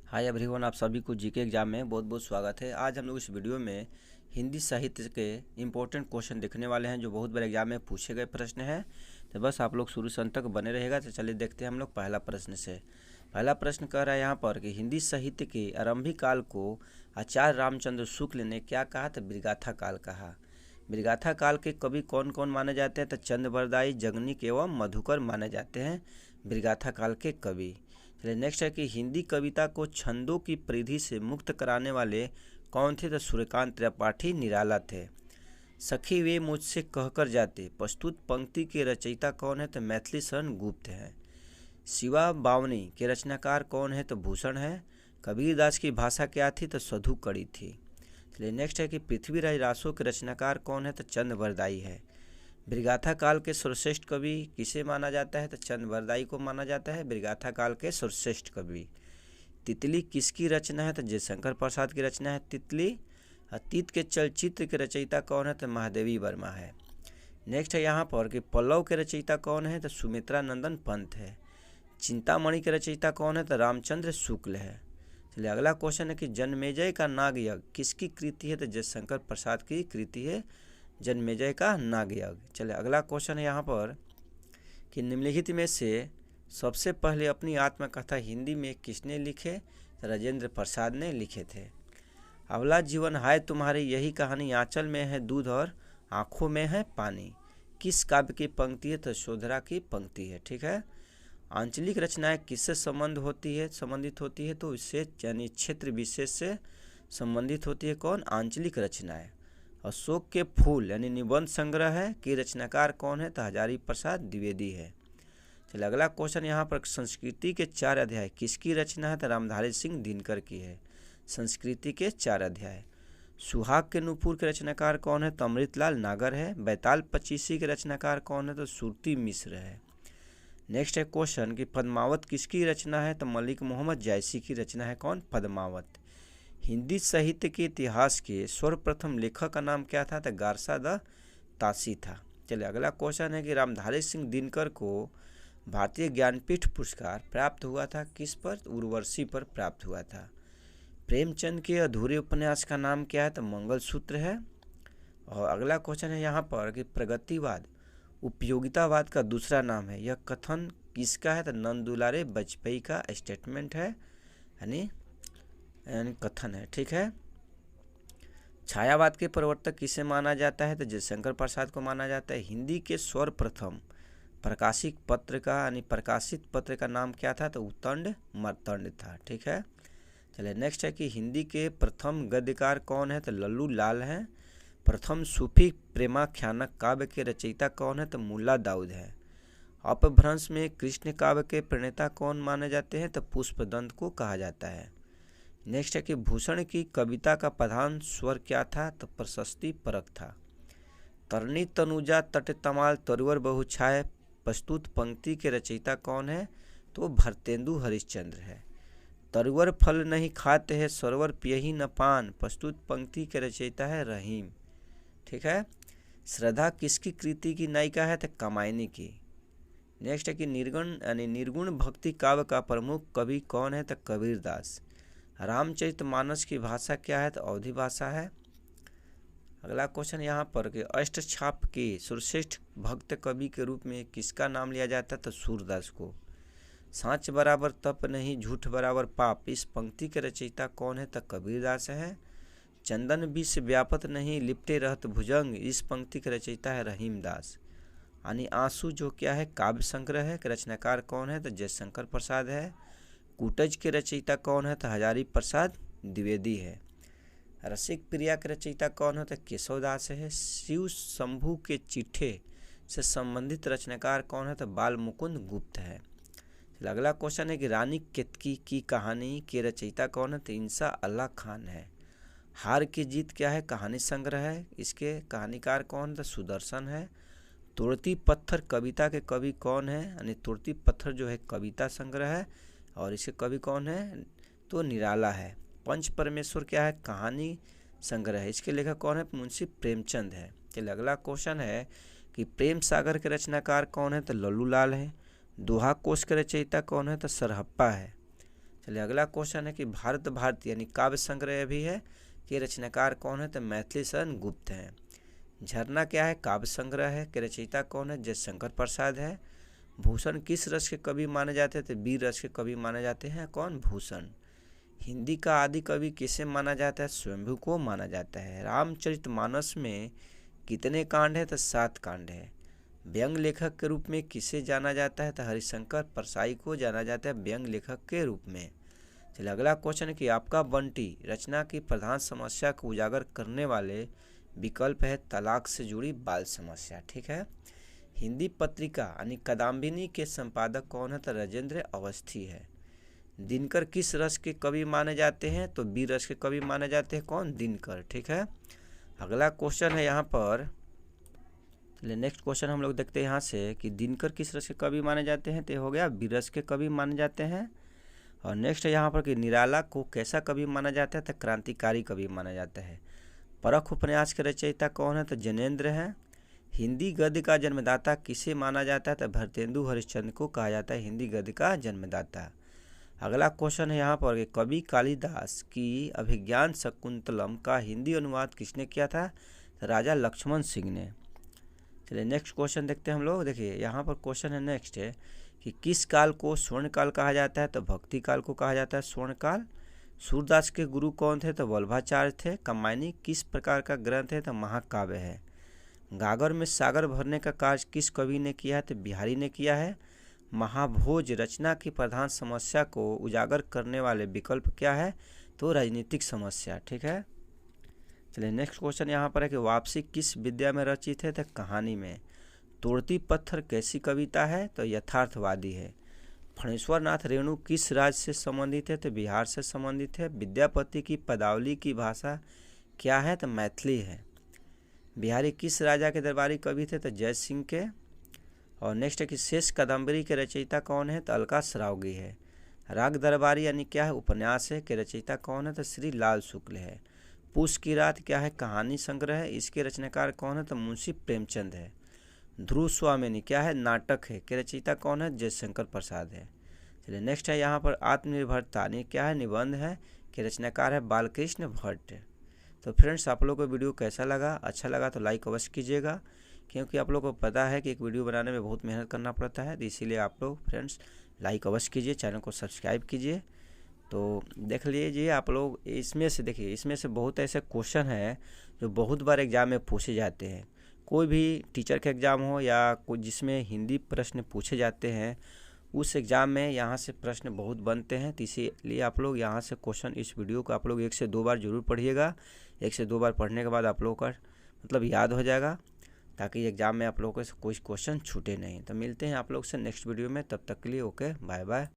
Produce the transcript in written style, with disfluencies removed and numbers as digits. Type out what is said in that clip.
Hi everyone, आप सभी को जीके एग्जाम में बहुत बहुत स्वागत है। आज हम लोग इस वीडियो में हिंदी साहित्य के इम्पोर्टेंट क्वेश्चन देखने वाले हैं जो बहुत बड़े एग्जाम में पूछे गए प्रश्न हैं। तो बस आप लोग शुरू से अंत तक बने रहेगा। तो चलिए देखते हैं हम लोग पहला प्रश्न से। पहला प्रश्न कह रहा है यहाँ पर कि हिंदी साहित्य के आरंभिक काल को आचार्य रामचंद्र शुक्ल ने क्या कहा? तो ब्रिगाथा काल कहा। ब्रिगाथा काल के कवि कौन कौन माने जाते हैं? तो चंद्रबरदाई, जगनीक एवं मधुकर माने जाते हैं ब्रिगाथा काल के कवि। चलिए नेक्स्ट है कि हिंदी कविता को छंदों की परिधि से मुक्त कराने वाले कौन थे? तो सूर्यकांत त्रिपाठी निराला थे। सखी वे मुझसे कहकर जाते प्रस्तुत पंक्ति के रचयिता कौन है? तो मैथिली शरण गुप्त हैं। शिवा बावनी के रचनाकार कौन है? तो भूषण है। कबीरदास की भाषा क्या थी? तो सधु कड़ी थी। चलिए नेक्स्ट है कि पृथ्वीराज रासो के रचनाकार कौन है? तो चंद्रबरदाई है। ब्रिगाथा काल के सर्वश्रेष्ठ कवि किसे माना जाता है? तो चंद्रबरदाई को माना जाता है ब्रिगाथा काल के सर्वश्रेष्ठ कवि। तितली किसकी रचना है? तो जयशंकर प्रसाद की रचना है तितली। अतीत के चलचित्र के रचयिता कौन है? तो महादेवी वर्मा है। नेक्स्ट है यहाँ पर कि पल्लव के रचयिता कौन है? तो सुमित्रा नंदन पंत है। चिंतामणि के रचयिता कौन है? तो रामचंद्र शुक्ल है। चलिए अगला क्वेश्चन है कि जन्मेजय का नाग यज्ञ किसकी कृति है? तो जयशंकर प्रसाद की कृति है जन्मेजय का नाग यज्ञ। चलिए अगला क्वेश्चन है यहाँ पर कि निम्नलिखित में से सबसे पहले अपनी आत्मकथा हिंदी में किसने लिखे? राजेंद्र प्रसाद ने लिखे थे। अवला जीवन हाय तुम्हारी यही कहानी, आंचल में है दूध और आँखों में है पानी, किस काव्य की पंक्ति है? तो शोधरा की पंक्ति है। ठीक है। आंचलिक रचनाएं किससे संबंधित होती है? तो इससे यानी क्षेत्र विशेष से संबंधित होती है। कौन? आंचलिक रचनाएं। अशोक के फूल यानी निबंध संग्रह है कि रचनाकार कौन है? तो हजारी प्रसाद द्विवेदी है। चलिए अगला क्वेश्चन यहाँ पर संस्कृति के 4 अध्याय किसकी रचना है? तो रामधारी सिंह दिनकर की है। संस्कृति के 4 अध्याय। सुहाग के नूपुर के रचनाकार कौन है? तो अमृतलाल नागर है। बैताल पचीसी के रचनाकार कौन है? तो सुरती मिश्र है। नेक्स्ट है क्वेश्चन कि पद्मावत किसकी रचना है? तो मलिक मोहम्मद जायसी की रचना है। कौन? पद्मावत। हिंदी साहित्य के इतिहास के सर्वप्रथम लेखक का नाम क्या था? तो गारसा द तासी था। चलिए अगला क्वेश्चन है कि रामधारी सिंह दिनकर को भारतीय ज्ञानपीठ पुरस्कार प्राप्त हुआ था किस पर? उर्वशी पर प्राप्त हुआ था। प्रेमचंद के अधूरे उपन्यास का नाम क्या है? तो मंगलसूत्र है। और अगला क्वेश्चन है यहाँ पर कि प्रगतिवाद उपयोगितावाद का दूसरा नाम है, यह कथन किसका है? तो नंदुलारे वाजपेयी का स्टेटमेंट है यानी कथन है। ठीक है। छायावाद के प्रवर्तक किसे माना जाता है? तो जयशंकर प्रसाद को माना जाता है। हिंदी के सर्वप्रथम प्रकाशित पत्र का नाम क्या था? तो उत्तंड मर्तंड था। ठीक है। चलिए नेक्स्ट है कि हिंदी के प्रथम गद्यकार कौन है? तो लल्लू लाल हैं। प्रथम सूफी प्रेमाख्यानक काव्य के रचयिता कौन है? तो मुल्ला दाऊद है। अपभ्रंश में कृष्ण काव्य के प्रणेता कौन माने जाते हैं? तो पुष्पदंत को कहा जाता है। नेक्स्ट है कि भूषण की कविता का प्रधान स्वर क्या था? तो प्रशस्ति परक था। तरनी तनुजा तट तमाल तरुवर बहुछाय प्रस्तुत पंक्ति के रचयिता कौन है? तो भरतेंदु हरिश्चंद्र है। तरुवर फल नहीं खाते हैं सरोवर पियही न पान प्रस्तुत पंक्ति के रचयिता है रहीम। ठीक है। श्रद्धा किसकी कृति की नायिका है? तो कामायनी की। नेक्स्ट है कि निर्गुण भक्ति काव्य का प्रमुख कवि कौन है? तो कबीरदास। रामचरितमानस की भाषा क्या है? तो अवधी भाषा है। अगला क्वेश्चन यहाँ पर कि अष्टछाप के सर्वश्रेष्ठ भक्त कवि के रूप में किसका नाम लिया जाता है? तो सूरदास को। सांच बराबर तप नहीं झूठ बराबर पाप इस पंक्ति के रचयिता कौन है? तो कबीरदास है। चंदन विष व्यापत नहीं लिपटे रहत भुजंग इस पंक्ति के रचयिता है रहीमदास। यानी आंसू जो क्या है? काव्य संग्रह है। रचनाकार कौन है? तो जयशंकर प्रसाद है। कूटज के रचयिता कौन है? तो हजारी प्रसाद द्विवेदी है। रसिक प्रिया के रचयिता कौन है? तो केशवदास है। शिव शंभू के चिट्ठे से संबंधित रचनाकार कौन है? तो बाल मुकुंद गुप्त है। अगला क्वेश्चन है कि रानी केतकी की कहानी के रचयिता कौन है? तो इंसा अल्लाह खान है। हार की जीत क्या है? कहानी संग्रह है। इसके कहानीकार कौन? तो सुदर्शन है। तुड़ती पत्थर कविता के कवि कौन है? यानी तुड़ती पत्थर जो है कविता संग्रह है और इसके कवि कौन है? तो निराला है। पंच परमेश्वर क्या है? कहानी संग्रह है। इसके लेखक कौन है? मुंशी प्रेमचंद है। चलिए अगला क्वेश्चन है कि प्रेम सागर के रचनाकार कौन है? तो लल्लू लाल है। दोहा कोश के रचयिता कौन है? तो सरहप्पा है। चलिए अगला क्वेश्चन है कि भारत भारती यानी काव्य संग्रह भी है कि रचनाकार कौन है, तो मैथिली शरण गुप्त हैं। झरना क्या है, काव्य संग्रह है कि रचयिता कौन है, जयशंकर प्रसाद है। भूषण किस रस के कवि माने जाते हैं, तो वीर रस के कवि माने जाते हैं कौन, भूषण। हिंदी का आदि कवि किसे माना जाता है, स्वयंभू को माना जाता है। रामचरितमानस में कितने कांड है, तो 7 कांड है। व्यंग लेखक के रूप में किसे जाना जाता है, तो हरिशंकर परसाई को जाना जाता है व्यंग लेखक के रूप में। चलिए अगला क्वेश्चन है कि आपका बंटी रचना की प्रधान समस्या को उजागर करने वाले विकल्प है तलाक से जुड़ी बाल समस्या। ठीक है। हिंदी पत्रिका यानी कादम्बिनी के संपादक कौन है, तो राजेंद्र अवस्थी है। दिनकर किस रस के कवि माने जाते हैं, तो वीर रस के कवि माने जाते हैं कौन, दिनकर। ठीक है। अगला क्वेश्चन है यहाँ पर, चलिए नेक्स्ट क्वेश्चन हम लोग देखते हैं यहाँ से कि दिनकर किस रस के कवि माने जाते हैं, तो हो गया वीर रस के कवि माने जाते हैं। और नेक्स्ट है यहाँ पर कि निराला को कैसा कवि माना जाता है, तो क्रांतिकारी कवि माना जाता है। परख उपन्यास के रचयिता कौन है, तो जैनेन्द्र हैं। हिंदी गद्य का जन्मदाता किसे माना जाता है, तो भरतेंदु हरिश्चंद्र को कहा जाता है हिंदी गद्य का जन्मदाता। अगला क्वेश्चन है यहाँ पर कि कवि कालिदास की अभिज्ञान शकुंतलम का हिंदी अनुवाद किसने किया था, तो राजा लक्ष्मण सिंह ने। चलिए नेक्स्ट क्वेश्चन देखते हैं हम लोग। देखिए यहाँ पर क्वेश्चन है नेक्स्ट है कि किस काल को स्वर्ण काल कहा जाता है, तो भक्ति काल को कहा जाता है स्वर्ण काल। सूरदास के गुरु कौन थे, तो वल्लभाचार्य थे। कामायनी किस प्रकार का ग्रंथ है, तो महाकाव्य है। गागर में सागर भरने का कार्य किस कवि ने किया है, तो बिहारी ने किया है। महाभोज रचना की प्रधान समस्या को उजागर करने वाले विकल्प क्या है, तो राजनीतिक समस्या। ठीक है। चलिए नेक्स्ट क्वेश्चन यहाँ पर है कि वापसी किस विद्या में रचित है, तो कहानी में। तोड़ती पत्थर कैसी कविता है, तो यथार्थवादी है। फणेश्वर नाथ रेणु किस राज्य से संबंधित है, तो बिहार से संबंधित है। विद्यापति की पदावली की भाषा क्या है, तो मैथिली है। बिहारी किस राजा के दरबारी कवि थे, तो जय सिंह के। और नेक्स्ट है कि शेष कादम्बरी के रचयिता कौन है, तो अलका सरावगी है। राग दरबारी यानी क्या है, उपन्यास है, के रचयिता कौन है, तो श्री लाल शुक्ल है। पूस की रात क्या है, कहानी संग्रह है, इसके रचनाकार कौन है, तो मुंशी प्रेमचंद है। ध्रुव स्वामिनी क्या है, नाटक है, के रचयिता कौन है, जयशंकर प्रसाद है। चलिए नेक्स्ट है यहाँ पर आत्मनिर्भरता यानी क्या है, निबंध है, के रचनाकार है बालकृष्ण भट्ट। तो फ्रेंड्स आप लोगों को वीडियो कैसा लगा, अच्छा लगा तो लाइक अवश्य कीजिएगा, क्योंकि आप लोगों को पता है कि एक वीडियो बनाने में बहुत मेहनत करना पड़ता है, तो इसीलिए आप लोग फ्रेंड्स लाइक अवश्य कीजिए, चैनल को सब्सक्राइब कीजिए। तो देख लीजिए आप लोग, इसमें से देखिए, इसमें से बहुत ऐसे क्वेश्चन हैं जो बहुत बार एग्जाम में पूछे जाते हैं। कोई भी टीचर का एग्ज़ाम हो या कोई जिसमें हिंदी प्रश्न पूछे जाते हैं, उस एग्ज़ाम में यहाँ से प्रश्न बहुत बनते हैं। तो इसीलिए आप लोग यहाँ से क्वेश्चन, इस वीडियो को आप लोग 1 से 2 बार जरूर पढ़िएगा। 1 से 2 बार पढ़ने के बाद आप लोगों का मतलब याद हो जाएगा, ताकि एग्ज़ाम में आप लोगों को कोई क्वेश्चन छूटे नहीं। तो मिलते हैं आप लोग से नेक्स्ट वीडियो में, तब तक के लिए ओके बाय बाय।